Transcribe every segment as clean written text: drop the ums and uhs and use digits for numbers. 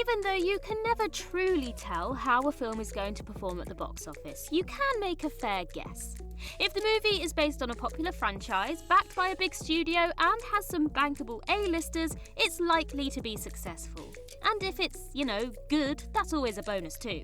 Even though you can never truly tell how a film is going to perform at the box office, you can make a fair guess. If the movie is based on a popular franchise, backed by a big studio, and has some bankable A-listers, it's likely to be successful. And if it's, good, that's always a bonus too.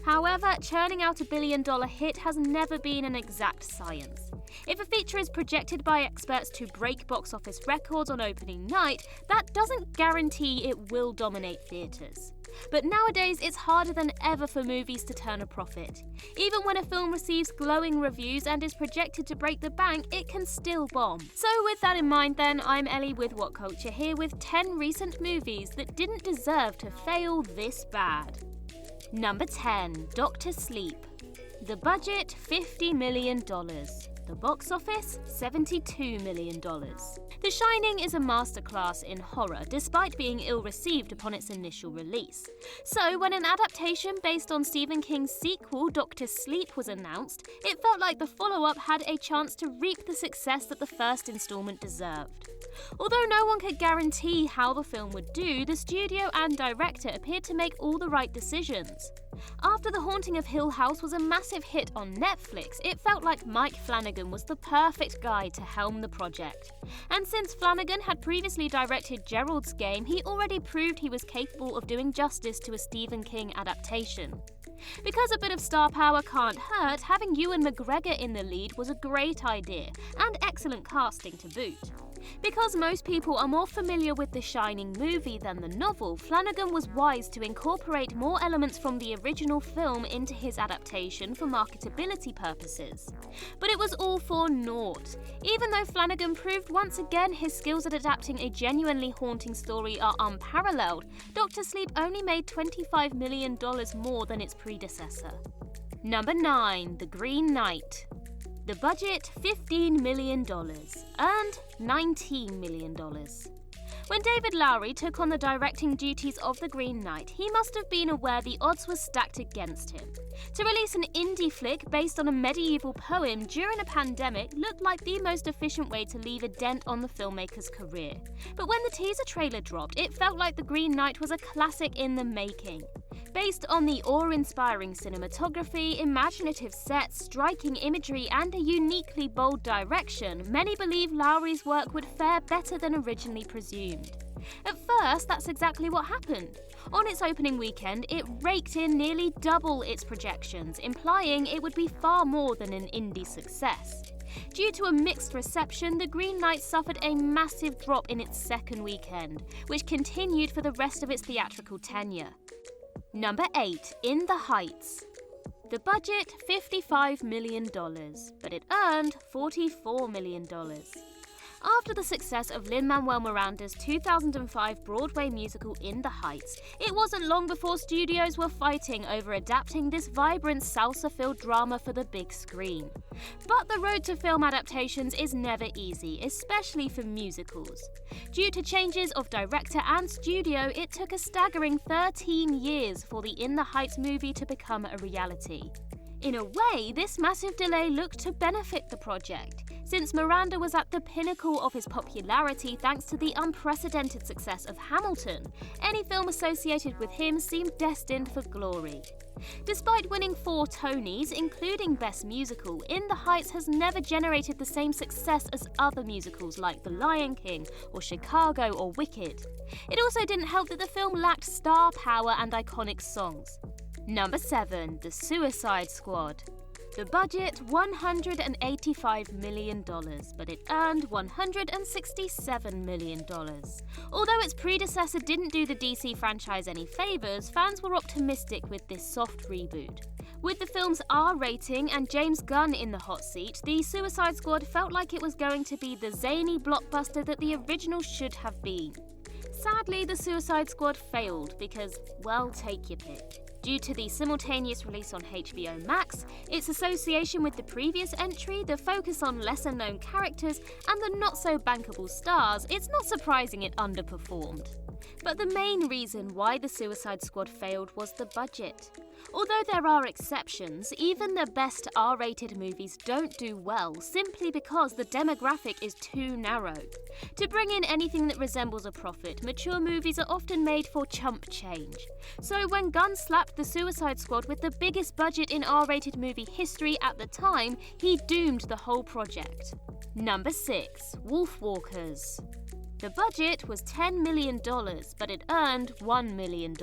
However, churning out $1 billion hit has never been an exact science. If a feature is projected by experts to break box office records on opening night, that doesn't guarantee it will dominate theatres. But nowadays, it's harder than ever for movies to turn a profit. Even when a film receives glowing reviews and is projected to break the bank, it can still bomb. So with that in mind then, I'm Ellie with What Culture here with 10 recent movies that didn't deserve to fail this bad. Number 10. Dr. Sleep. The budget, $50 million. The box office, $72 million. The Shining is a masterclass in horror, despite being ill-received upon its initial release. So, when an adaptation based on Stephen King's sequel, Dr. Sleep, was announced, it felt like the follow-up had a chance to reap the success that the first installment deserved. Although no one could guarantee how the film would do, the studio and director appeared to make all the right decisions. After The Haunting of Hill House was a massive hit on Netflix, it felt like Mike Flanagan was the perfect guy to helm the project. And since Flanagan had previously directed Gerald's Game, he already proved he was capable of doing justice to a Stephen King adaptation. Because a bit of star power can't hurt, having Ewan McGregor in the lead was a great idea, and excellent casting to boot. Because most people are more familiar with The Shining movie than the novel, Flanagan was wise to incorporate more elements from the original film into his adaptation for marketability purposes. But it was all for naught. Even though Flanagan proved once again his skills at adapting a genuinely haunting story are unparalleled, Dr. Sleep only made $25 million more than its predecessor. Number 9. The Green Knight. The budget, $15 million, earned $19 million. When David Lowery took on the directing duties of The Green Knight, he must have been aware the odds were stacked against him. To release an indie flick based on a medieval poem during a pandemic looked like the most efficient way to leave a dent on the filmmaker's career. But when the teaser trailer dropped, it felt like The Green Knight was a classic in the making. Based on the awe-inspiring cinematography, imaginative sets, striking imagery, and a uniquely bold direction, many believe Lowery's work would fare better than originally presumed. At first, that's exactly what happened. On its opening weekend, it raked in nearly double its projections, implying it would be far more than an indie success. Due to a mixed reception, The Green Knight suffered a massive drop in its second weekend, which continued for the rest of its theatrical tenure. Number 8. In the Heights. The budget, $55 million, but it earned $44 million. After the success of Lin-Manuel Miranda's 2005 Broadway musical In the Heights, it wasn't long before studios were fighting over adapting this vibrant salsa-filled drama for the big screen. But the road to film adaptations is never easy, especially for musicals. Due to changes of director and studio, it took a staggering 13 years for the In the Heights movie to become a reality. In a way, this massive delay looked to benefit the project, since Miranda was at the pinnacle of his popularity thanks to the unprecedented success of Hamilton. Any film associated with him seemed destined for glory. Despite winning 4 Tonys, including Best Musical, In the Heights has never generated the same success as other musicals like The Lion King or Chicago or Wicked. It also didn't help that the film lacked star power and iconic songs. Number 7. The Suicide Squad. The budget, $185 million, but it earned $167 million. Although its predecessor didn't do the DC franchise any favours, fans were optimistic with this soft reboot. With the film's R rating and James Gunn in the hot seat, The Suicide Squad felt like it was going to be the zany blockbuster that the original should have been. Sadly, The Suicide Squad failed because, well, take your pick. Due to the simultaneous release on HBO Max, its association with the previous entry, the focus on lesser-known characters, and the not-so-bankable stars, it's not surprising it underperformed. But the main reason why the Suicide Squad failed was the budget. Although there are exceptions, even the best R-rated movies don't do well simply because the demographic is too narrow. To bring in anything that resembles a profit, mature movies are often made for chump change. So when Gunn slapped the Suicide Squad with the biggest budget in R-rated movie history at the time, he doomed the whole project. Number 6. WOLFWALKERS. The budget was $10 million, but it earned $1 million.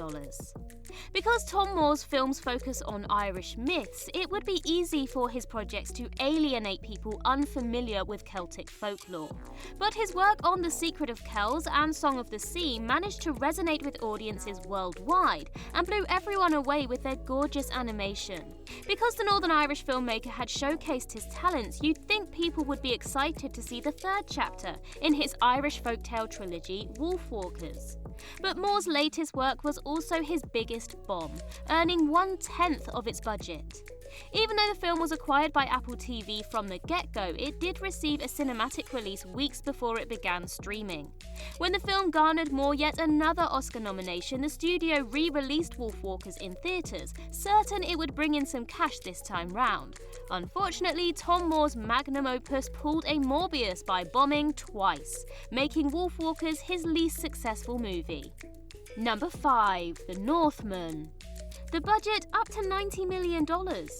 Because Tom Moore's films focus on Irish myths, it would be easy for his projects to alienate people unfamiliar with Celtic folklore. But his work on The Secret of Kells and Song of the Sea managed to resonate with audiences worldwide and blew everyone away with their gorgeous animation. Because the Northern Irish filmmaker had showcased his talents, you'd think people would be excited to see the third chapter in his Irish folktale trilogy, WOLFWALKERS. But Moore's latest work was also his biggest bomb, earning 1/10 of its budget. Even though the film was acquired by Apple TV from the get-go, it did receive a cinematic release weeks before it began streaming. When the film garnered Moore yet another Oscar nomination, the studio re-released WOLFWALKERS in theatres, certain it would bring in some cash this time round. Unfortunately, Tom Moore's magnum opus pulled a Morbius by bombing twice, making WOLFWALKERS his least successful movie. Number 5. The Northman. The budget up to $90 million,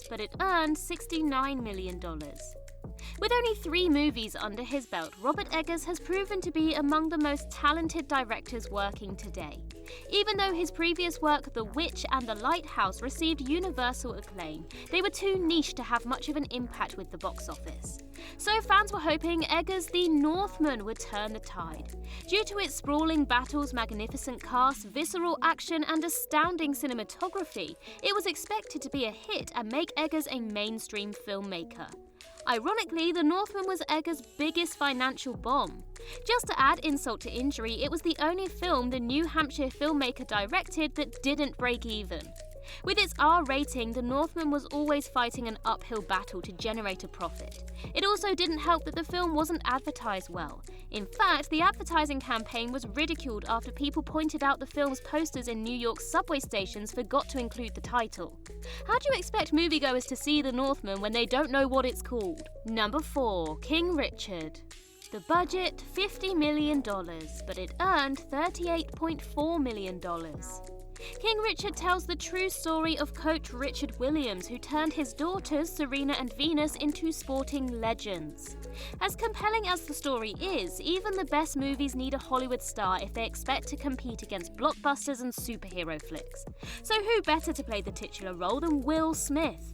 but it earned $69 million. With only 3 movies under his belt, Robert Eggers has proven to be among the most talented directors working today. Even though his previous work, The Witch and The Lighthouse, received universal acclaim, they were too niche to have much of an impact with the box office. So fans were hoping Eggers' The Northman would turn the tide. Due to its sprawling battles, magnificent cast, visceral action and astounding cinematography, it was expected to be a hit and make Eggers a mainstream filmmaker. Ironically, The Northman was Eggers' biggest financial bomb. Just to add insult to injury, it was the only film the New Hampshire filmmaker directed that didn't break even. With its R rating, The Northman was always fighting an uphill battle to generate a profit. It also didn't help that the film wasn't advertised well. In fact, the advertising campaign was ridiculed after people pointed out the film's posters in New York's subway stations forgot to include the title. How do you expect moviegoers to see The Northman when they don't know what it's called? Number 4. King Richard. The budget, $50 million, but it earned $38.4 million. King Richard tells the true story of Coach Richard Williams, who turned his daughters, Serena and Venus, into sporting legends. As compelling as the story is, even the best movies need a Hollywood star if they expect to compete against blockbusters and superhero flicks. So who better to play the titular role than Will Smith?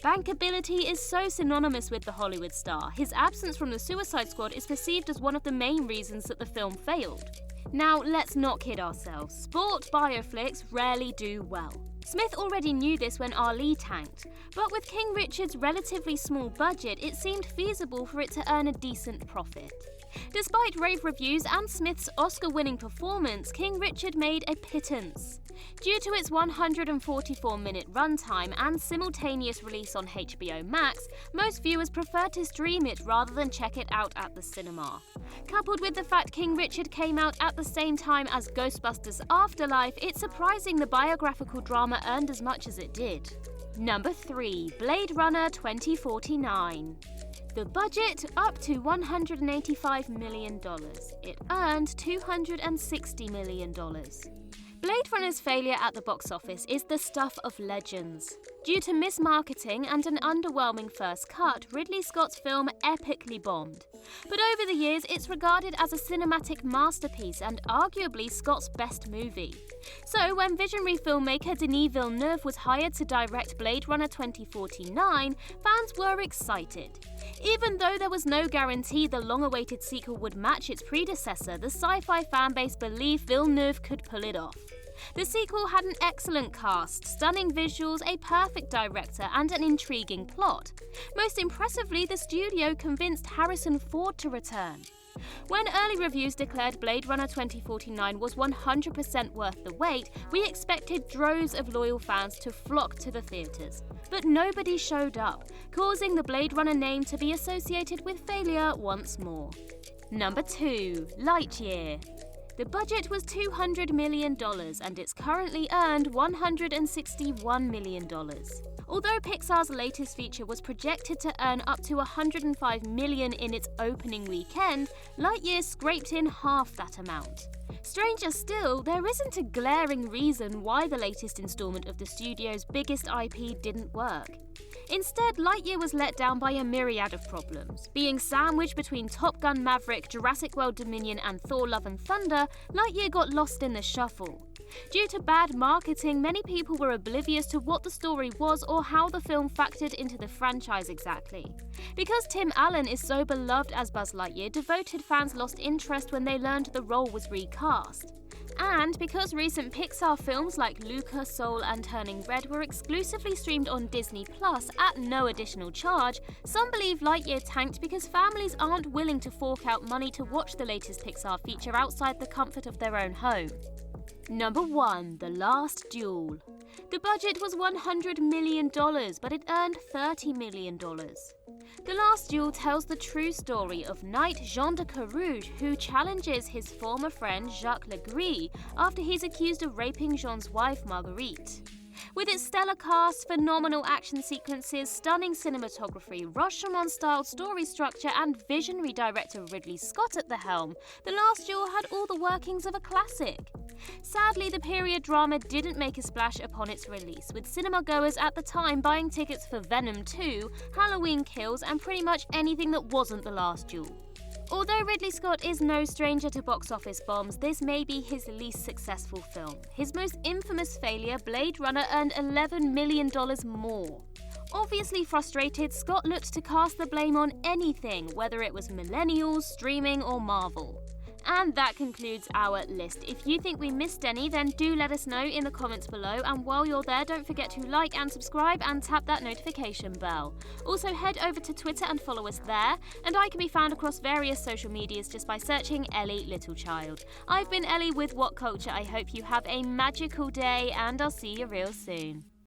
Bankability is so synonymous with the Hollywood star. His absence from the Suicide Squad is perceived as one of the main reasons that the film failed. Now, let's not kid ourselves. Sport bioflicks rarely do well. Smith already knew this when Ali tanked, but with King Richard's relatively small budget, it seemed feasible for it to earn a decent profit. Despite rave reviews and Smith's Oscar-winning performance, King Richard made a pittance. Due to its 144-minute runtime and simultaneous release on HBO Max, most viewers prefer to stream it rather than check it out at the cinema. Coupled with the fact King Richard came out at the same time as Ghostbusters Afterlife, it's surprising the biographical drama earned as much as it did. Number 3. Blade Runner 2049. The budget up to $185 million. It earned $260 million. Blade Runner's failure at the box office is the stuff of legends. Due to mismarketing and an underwhelming first cut, Ridley Scott's film epically bombed. But over the years, it's regarded as a cinematic masterpiece and arguably Scott's best movie. So when visionary filmmaker Denis Villeneuve was hired to direct Blade Runner 2049, fans were excited. Even though there was no guarantee the long-awaited sequel would match its predecessor, the sci-fi fanbase believed Villeneuve could pull it off. The sequel had an excellent cast, stunning visuals, a perfect director, and an intriguing plot. Most impressively, the studio convinced Harrison Ford to return. When early reviews declared Blade Runner 2049 was 100% worth the wait, we expected droves of loyal fans to flock to the theatres. But nobody showed up, causing the Blade Runner name to be associated with failure once more. Number 2. Lightyear. The budget was $200 million and it's currently earned $161 million. Although Pixar's latest feature was projected to earn up to $105 million in its opening weekend, Lightyear scraped in half that amount. Stranger still, there isn't a glaring reason why the latest installment of the studio's biggest IP didn't work. Instead, Lightyear was let down by a myriad of problems. Being sandwiched between Top Gun Maverick, Jurassic World Dominion and Thor Love and Thunder, Lightyear got lost in the shuffle. Due to bad marketing, many people were oblivious to what the story was or how the film factored into the franchise exactly. Because Tim Allen is so beloved as Buzz Lightyear, devoted fans lost interest when they learned the role was recast. And because recent Pixar films like Luca, Soul and Turning Red were exclusively streamed on Disney Plus at no additional charge, some believe Lightyear tanked because families aren't willing to fork out money to watch the latest Pixar feature outside the comfort of their own home. Number 1. The Last Duel. The budget was $100 million, but it earned $30 million. The Last Duel tells the true story of Knight Jean de Carouge, who challenges his former friend Jacques Legris after he's accused of raping Jean's wife Marguerite. With its stellar cast, phenomenal action sequences, stunning cinematography, Rashomon-style story structure and visionary director Ridley Scott at the helm, The Last Duel had all the workings of a classic. Sadly, the period drama didn't make a splash upon its release, with cinema-goers at the time buying tickets for Venom 2, Halloween Kills and pretty much anything that wasn't The Last Duel. Although Ridley Scott is no stranger to box office bombs, this may be his least successful film. His most infamous failure, Blade Runner, earned $11 million more. Obviously frustrated, Scott looked to cast the blame on anything, whether it was millennials, streaming or Marvel. And that concludes our list. If you think we missed any, then do let us know in the comments below, and while you're there, don't forget to like and subscribe and tap that notification bell. Also head over to Twitter and follow us there, and I can be found across various social medias just by searching Ellie Littlechild. I've been Ellie with What Culture. I hope you have a magical day and I'll see you real soon.